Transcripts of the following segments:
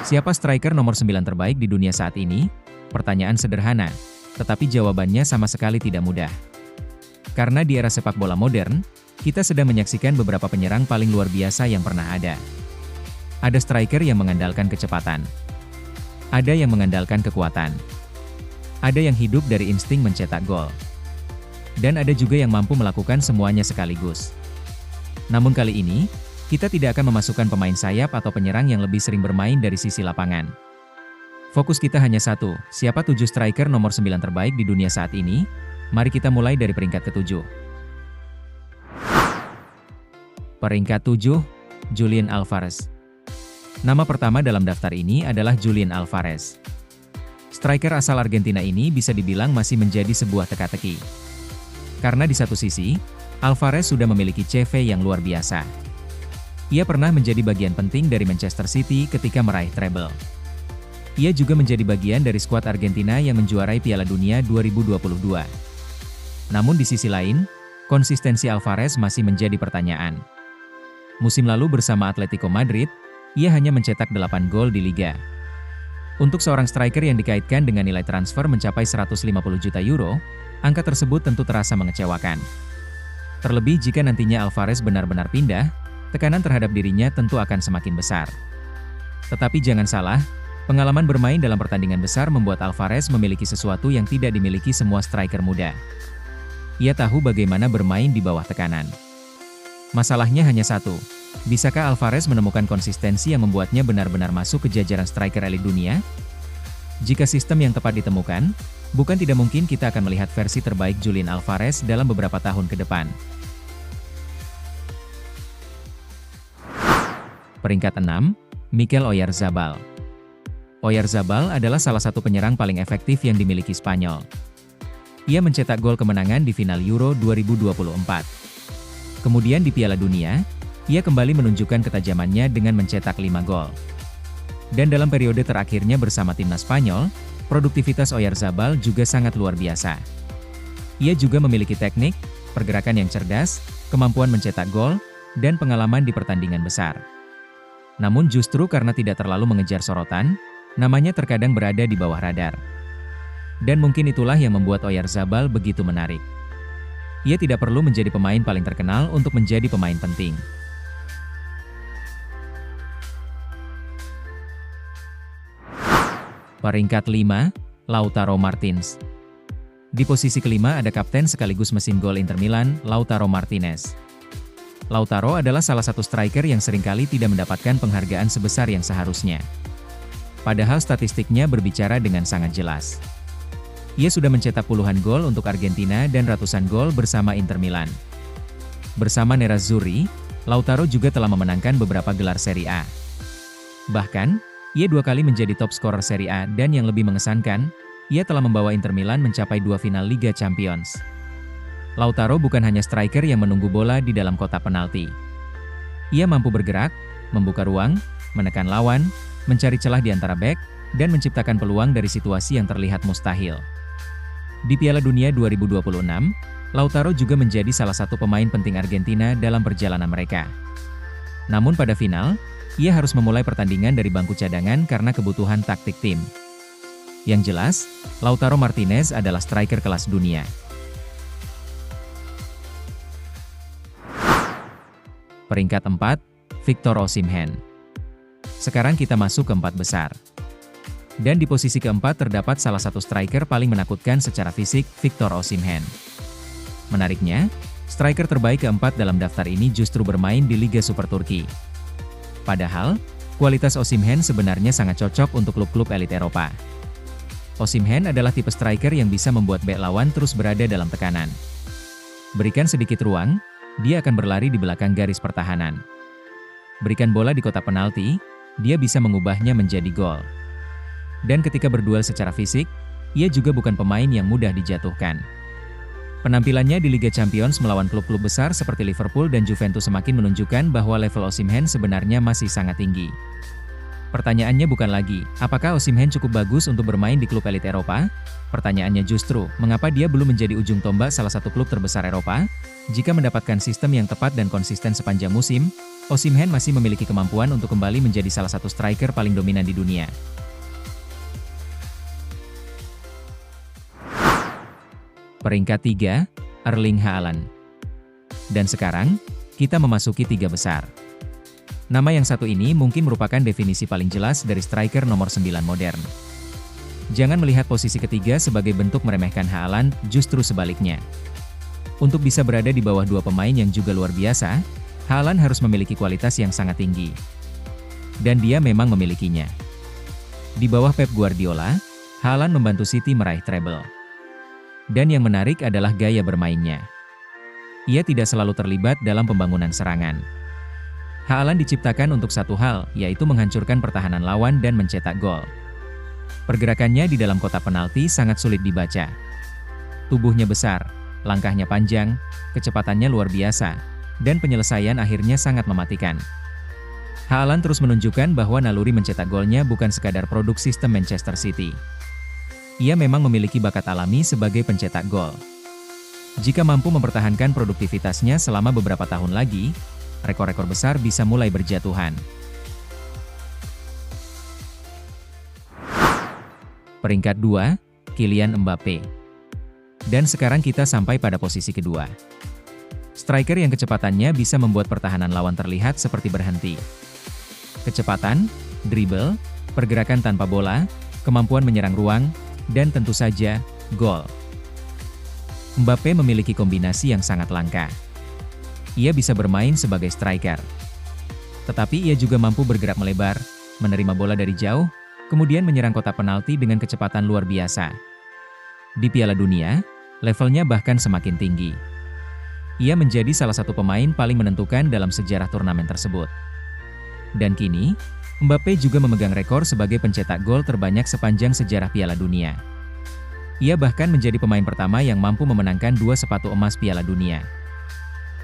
Siapa striker nomor 9 terbaik di dunia saat ini? Pertanyaan sederhana, tetapi jawabannya sama sekali tidak mudah. Karena di era sepak bola modern, kita sedang menyaksikan beberapa penyerang paling luar biasa yang pernah ada. Ada striker yang mengandalkan kecepatan. Ada yang mengandalkan kekuatan. Ada yang hidup dari insting mencetak gol. Dan ada juga yang mampu melakukan semuanya sekaligus. Namun kali ini, kita tidak akan memasukkan pemain sayap atau penyerang yang lebih sering bermain dari sisi lapangan. Fokus kita hanya satu, siapa 7 striker nomor 9 terbaik di dunia saat ini? Mari kita mulai dari peringkat ke-7. Peringkat 7, Julian Alvarez. Nama pertama dalam daftar ini adalah Julian Alvarez. Striker asal Argentina ini bisa dibilang masih menjadi sebuah teka-teki. Karena di satu sisi, Alvarez sudah memiliki CV yang luar biasa. Ia pernah menjadi bagian penting dari Manchester City ketika meraih treble. Ia juga menjadi bagian dari skuad Argentina yang menjuarai Piala Dunia 2022. Namun di sisi lain, konsistensi Alvarez masih menjadi pertanyaan. Musim lalu bersama Atletico Madrid, ia hanya mencetak 8 gol di Liga. Untuk seorang striker yang dikaitkan dengan nilai transfer mencapai 150 juta euro, angka tersebut tentu terasa mengecewakan. Terlebih jika nantinya Alvarez benar-benar pindah, tekanan terhadap dirinya tentu akan semakin besar. Tetapi jangan salah, pengalaman bermain dalam pertandingan besar membuat Alvarez memiliki sesuatu yang tidak dimiliki semua striker muda. Ia tahu bagaimana bermain di bawah tekanan. Masalahnya hanya satu, bisakah Alvarez menemukan konsistensi yang membuatnya benar-benar masuk ke jajaran striker elit dunia? Jika sistem yang tepat ditemukan, bukan tidak mungkin kita akan melihat versi terbaik Julian Alvarez dalam beberapa tahun ke depan. Peringkat 6, Mikel Oyarzabal. Oyarzabal adalah salah satu penyerang paling efektif yang dimiliki Spanyol. Ia mencetak gol kemenangan di final Euro 2024. Kemudian di Piala Dunia, ia kembali menunjukkan ketajamannya dengan mencetak 5 gol. Dan dalam periode terakhirnya bersama timnas Spanyol, produktivitas Oyarzabal juga sangat luar biasa. Ia juga memiliki teknik, pergerakan yang cerdas, kemampuan mencetak gol, dan pengalaman di pertandingan besar. Namun justru karena tidak terlalu mengejar sorotan, namanya terkadang berada di bawah radar. Dan mungkin itulah yang membuat Oyarzabal begitu menarik. Ia tidak perlu menjadi pemain paling terkenal untuk menjadi pemain penting. Peringkat 5, Lautaro Martins. Di posisi kelima ada kapten sekaligus mesin gol Inter Milan, Lautaro Martinez. Lautaro adalah salah satu striker yang seringkali tidak mendapatkan penghargaan sebesar yang seharusnya. Padahal statistiknya berbicara dengan sangat jelas. Ia sudah mencetak puluhan gol untuk Argentina dan ratusan gol bersama Inter Milan. Bersama Nerazzurri, Lautaro juga telah memenangkan beberapa gelar Serie A. Bahkan, ia 2 kali menjadi top scorer Serie A dan yang lebih mengesankan, ia telah membawa Inter Milan mencapai 2 final Liga Champions. Lautaro bukan hanya striker yang menunggu bola di dalam kotak penalti. Ia mampu bergerak, membuka ruang, menekan lawan, mencari celah di antara bek, dan menciptakan peluang dari situasi yang terlihat mustahil. Di Piala Dunia 2026, Lautaro juga menjadi salah satu pemain penting Argentina dalam perjalanan mereka. Namun pada final, ia harus memulai pertandingan dari bangku cadangan karena kebutuhan taktik tim. Yang jelas, Lautaro Martinez adalah striker kelas dunia. Peringkat 4, Victor Osimhen. Sekarang kita masuk ke 4 besar. Dan di posisi keempat terdapat salah satu striker paling menakutkan secara fisik, Victor Osimhen. Menariknya, striker terbaik keempat dalam daftar ini justru bermain di Liga Super Turki. Padahal, kualitas Osimhen sebenarnya sangat cocok untuk klub-klub elit Eropa. Osimhen adalah tipe striker yang bisa membuat bek lawan terus berada dalam tekanan. Berikan sedikit ruang, dia akan berlari di belakang garis pertahanan. Berikan bola di kotak penalti, dia bisa mengubahnya menjadi gol. Dan ketika berduel secara fisik, ia juga bukan pemain yang mudah dijatuhkan. Penampilannya di Liga Champions melawan klub-klub besar seperti Liverpool dan Juventus semakin menunjukkan bahwa level Osimhen sebenarnya masih sangat tinggi. Pertanyaannya bukan lagi, apakah Osimhen cukup bagus untuk bermain di klub elit Eropa? Pertanyaannya justru, mengapa dia belum menjadi ujung tombak salah satu klub terbesar Eropa? Jika mendapatkan sistem yang tepat dan konsisten sepanjang musim, Osimhen masih memiliki kemampuan untuk kembali menjadi salah satu striker paling dominan di dunia. Peringkat 3, Erling Haaland. Dan sekarang, kita memasuki 3 besar. Nama yang satu ini mungkin merupakan definisi paling jelas dari striker nomor 9 modern. Jangan melihat posisi ketiga sebagai bentuk meremehkan Haaland, justru sebaliknya. Untuk bisa berada di bawah dua pemain yang juga luar biasa, Haaland harus memiliki kualitas yang sangat tinggi. Dan dia memang memilikinya. Di bawah Pep Guardiola, Haaland membantu City meraih treble. Dan yang menarik adalah gaya bermainnya. Ia tidak selalu terlibat dalam pembangunan serangan. Haaland diciptakan untuk satu hal, yaitu menghancurkan pertahanan lawan dan mencetak gol. Pergerakannya di dalam kotak penalti sangat sulit dibaca. Tubuhnya besar, langkahnya panjang, kecepatannya luar biasa, dan penyelesaian akhirnya sangat mematikan. Haaland terus menunjukkan bahwa naluri mencetak golnya bukan sekadar produk sistem Manchester City. Ia memang memiliki bakat alami sebagai pencetak gol. Jika mampu mempertahankan produktivitasnya selama beberapa tahun lagi, rekor-rekor besar bisa mulai berjatuhan. Peringkat 2, Kylian Mbappe. Dan sekarang kita sampai pada posisi kedua. Striker yang kecepatannya bisa membuat pertahanan lawan terlihat seperti berhenti. Kecepatan, dribble, pergerakan tanpa bola, kemampuan menyerang ruang, dan tentu saja, gol. Mbappe memiliki kombinasi yang sangat langka. Ia bisa bermain sebagai striker. Tetapi ia juga mampu bergerak melebar, menerima bola dari jauh, kemudian menyerang kotak penalti dengan kecepatan luar biasa. Di Piala Dunia, levelnya bahkan semakin tinggi. Ia menjadi salah satu pemain paling menentukan dalam sejarah turnamen tersebut. Dan kini, Mbappe juga memegang rekor sebagai pencetak gol terbanyak sepanjang sejarah Piala Dunia. Ia bahkan menjadi pemain pertama yang mampu memenangkan 2 sepatu emas Piala Dunia.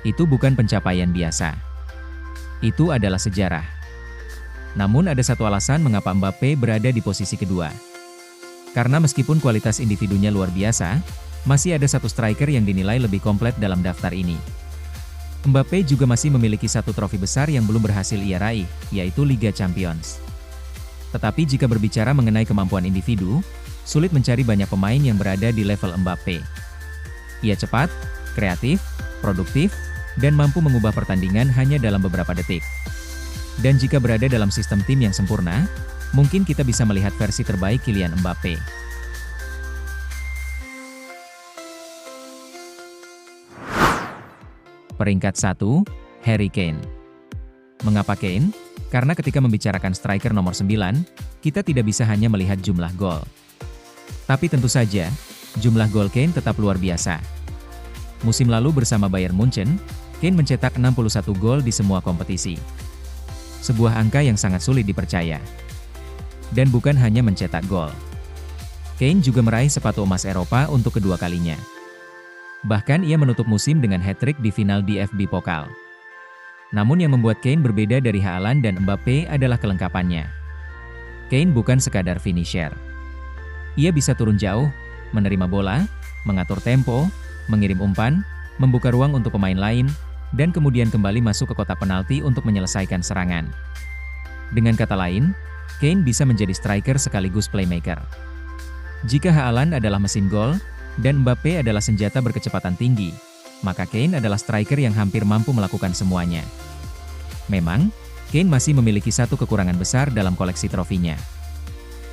Itu bukan pencapaian biasa. Itu adalah sejarah. Namun ada satu alasan mengapa Mbappe berada di posisi kedua. Karena meskipun kualitas individunya luar biasa, masih ada satu striker yang dinilai lebih komplit dalam daftar ini. Mbappe juga masih memiliki satu trofi besar yang belum berhasil ia raih, yaitu Liga Champions. Tetapi jika berbicara mengenai kemampuan individu, sulit mencari banyak pemain yang berada di level Mbappe. Ia cepat, kreatif, produktif, dan mampu mengubah pertandingan hanya dalam beberapa detik. Dan jika berada dalam sistem tim yang sempurna, mungkin kita bisa melihat versi terbaik Kylian Mbappe. Peringkat 1, Harry Kane. Mengapa Kane? Karena ketika membicarakan striker nomor 9, kita tidak bisa hanya melihat jumlah gol. Tapi tentu saja, jumlah gol Kane tetap luar biasa. Musim lalu bersama Bayern Munchen, Kane mencetak 61 gol di semua kompetisi. Sebuah angka yang sangat sulit dipercaya. Dan bukan hanya mencetak gol. Kane juga meraih sepatu emas Eropa untuk kedua kalinya. Bahkan ia menutup musim dengan hat-trick di final DFB Pokal. Namun yang membuat Kane berbeda dari Haaland dan Mbappe adalah kelengkapannya. Kane bukan sekadar finisher. Ia bisa turun jauh, menerima bola, mengatur tempo, mengirim umpan, membuka ruang untuk pemain lain, dan kemudian kembali masuk ke kotak penalti untuk menyelesaikan serangan. Dengan kata lain, Kane bisa menjadi striker sekaligus playmaker. Jika Haaland adalah mesin gol, dan Mbappe adalah senjata berkecepatan tinggi, maka Kane adalah striker yang hampir mampu melakukan semuanya. Memang, Kane masih memiliki satu kekurangan besar dalam koleksi trofinya.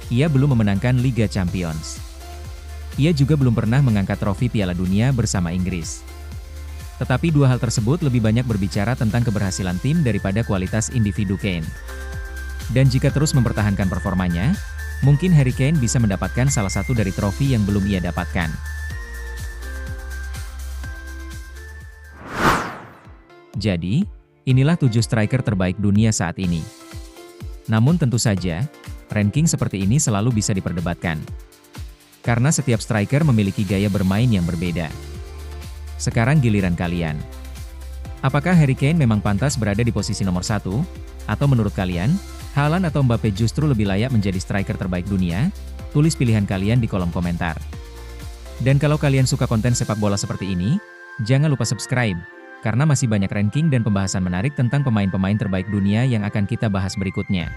Ia belum memenangkan Liga Champions. Ia juga belum pernah mengangkat trofi Piala Dunia bersama Inggris. Tetapi dua hal tersebut lebih banyak berbicara tentang keberhasilan tim daripada kualitas individu Kane. Dan jika terus mempertahankan performanya, mungkin Harry Kane bisa mendapatkan salah satu dari trofi yang belum ia dapatkan. Jadi, inilah 7 striker terbaik dunia saat ini. Namun tentu saja, ranking seperti ini selalu bisa diperdebatkan. Karena setiap striker memiliki gaya bermain yang berbeda. Sekarang giliran kalian. Apakah Harry Kane memang pantas berada di posisi nomor 1? Atau menurut kalian, Haaland atau Mbappe justru lebih layak menjadi striker terbaik dunia? Tulis pilihan kalian di kolom komentar. Dan kalau kalian suka konten sepak bola seperti ini, jangan lupa subscribe, karena masih banyak ranking dan pembahasan menarik tentang pemain-pemain terbaik dunia yang akan kita bahas berikutnya.